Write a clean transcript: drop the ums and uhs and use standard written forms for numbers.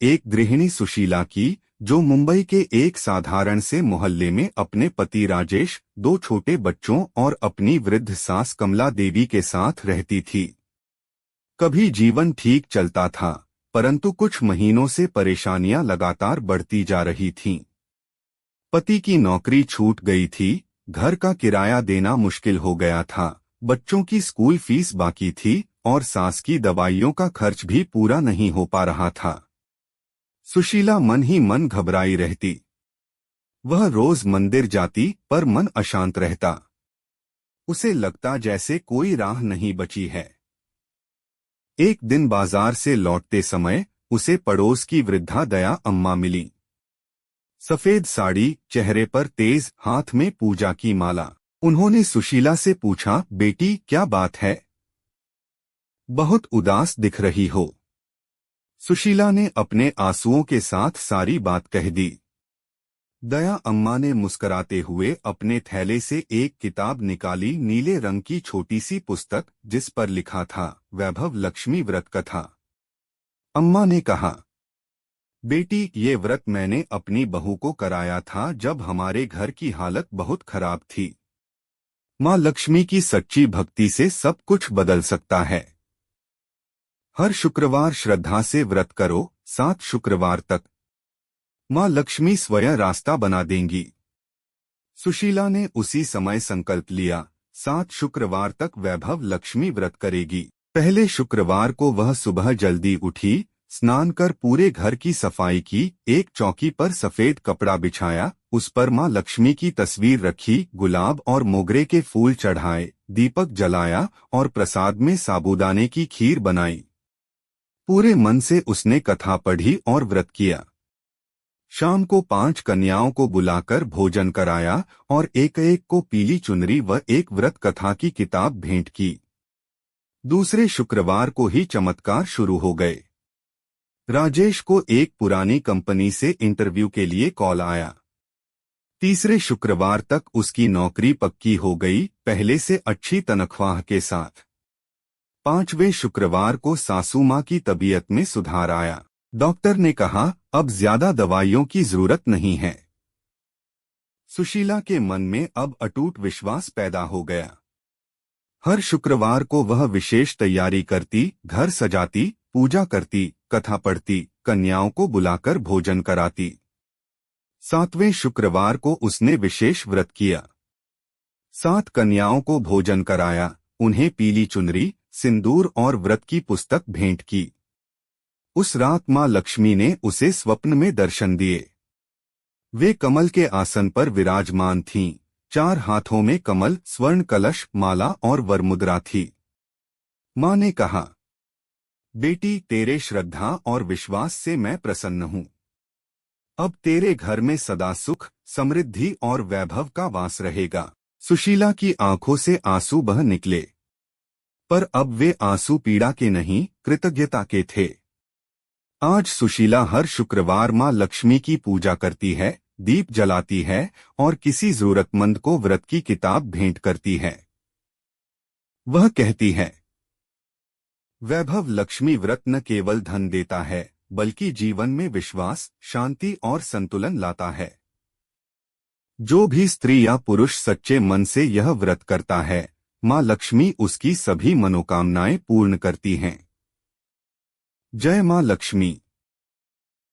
एक गृहिणी सुशीला की, जो मुंबई के एक साधारण से मोहल्ले में अपने पति राजेश, 2 छोटे बच्चों और अपनी वृद्ध सास कमला देवी के साथ रहती थी। कभी जीवन ठीक चलता था, परंतु कुछ महीनों से परेशानियां लगातार बढ़ती जा रही थीं। पति की नौकरी छूट गई थी, घर का किराया देना मुश्किल हो गया था, बच्चों की स्कूल फीस बाकी थी और सास की दवाइयों का खर्च भी पूरा नहीं हो पा रहा था। सुशीला मन ही मन घबराई रहती। वह रोज मंदिर जाती पर मन अशांत रहता। उसे लगता जैसे कोई राह नहीं बची है। एक दिन बाजार से लौटते समय उसे पड़ोस की वृद्धा दया अम्मा मिली। सफेद साड़ी, चेहरे पर तेज, हाथ में पूजा की माला। उन्होंने सुशीला से पूछा, बेटी क्या बात है? बहुत उदास दिख रही हो। सुशीला ने अपने आंसुओं के साथ सारी बात कह दी। दया अम्मा ने मुस्कुराते हुए अपने थैले से एक किताब निकाली, नीले रंग की छोटी सी पुस्तक, जिस पर लिखा था वैभव लक्ष्मी व्रत कथा। अम्मा ने कहा, बेटी ये व्रत मैंने अपनी बहू को कराया था जब हमारे घर की हालत बहुत खराब थी। माँ लक्ष्मी की सच्ची भक्ति से सब कुछ बदल सकता है। हर शुक्रवार श्रद्धा से व्रत करो, 7 शुक्रवार तक। माँ लक्ष्मी स्वयं रास्ता बना देंगी। सुशीला ने उसी समय संकल्प लिया, 7 शुक्रवार तक वैभव लक्ष्मी व्रत करेगी। पहले शुक्रवार को वह सुबह जल्दी उठी, स्नान कर पूरे घर की सफाई की, एक चौकी पर सफेद कपड़ा बिछाया, उस पर माँ लक्ष्मी की तस्वीर रखी, गुलाब और मोगरे के फूल चढ़ाए, दीपक जलाया और प्रसाद में साबूदाने की खीर बनाई। पूरे मन से उसने कथा पढ़ी और व्रत किया। शाम को 5 कन्याओं को बुलाकर भोजन कराया और एक एक को पीली चुनरी व एक व्रत कथा की किताब भेंट की। दूसरे शुक्रवार को ही चमत्कार शुरू हो गए। राजेश को एक पुरानी कंपनी से इंटरव्यू के लिए कॉल आया। तीसरे शुक्रवार तक उसकी नौकरी पक्की हो गई, पहले से अच्छी तनख्वाह के साथ। 5वें शुक्रवार को सासू माँ की तबीयत में सुधार आया। डॉक्टर ने कहा, अब ज्यादा दवाइयों की जरूरत नहीं है। सुशीला के मन में अब अटूट विश्वास पैदा हो गया। हर शुक्रवार को वह विशेष तैयारी करती, घर सजाती, पूजा करती, कथा पढ़ती, कन्याओं को बुलाकर भोजन कराती। 7वें शुक्रवार को उसने विशेष व्रत किया। 7 कन्याओं को भोजन कराया, उन्हें पीली चुनरी, सिंदूर और व्रत की पुस्तक भेंट की। उस रात माँ लक्ष्मी ने उसे स्वप्न में दर्शन दिए। वे कमल के आसन पर विराजमान थीं, 4 हाथों में कमल, स्वर्ण कलश, माला और वरमुद्रा थी। माँ ने कहा, बेटी तेरे श्रद्धा और विश्वास से मैं प्रसन्न हूँ। अब तेरे घर में सदा सुख, समृद्धि और वैभव का वास रहेगा। सुशीला की आंखों से आंसू बह निकले, पर अब वे आंसू पीड़ा के नहीं, कृतज्ञता के थे। आज सुशीला हर शुक्रवार माँ लक्ष्मी की पूजा करती है, दीप जलाती है और किसी जरूरतमंद को व्रत की किताब भेंट करती है। वह कहती है, वैभव लक्ष्मी व्रत न केवल धन देता है, बल्कि जीवन में विश्वास, शांति और संतुलन लाता है। जो भी स्त्री या पुरुष सच्चे मन से यह व्रत करता है, माँ लक्ष्मी उसकी सभी मनोकामनाएं पूर्ण करती हैं। जय माँ लक्ष्मी।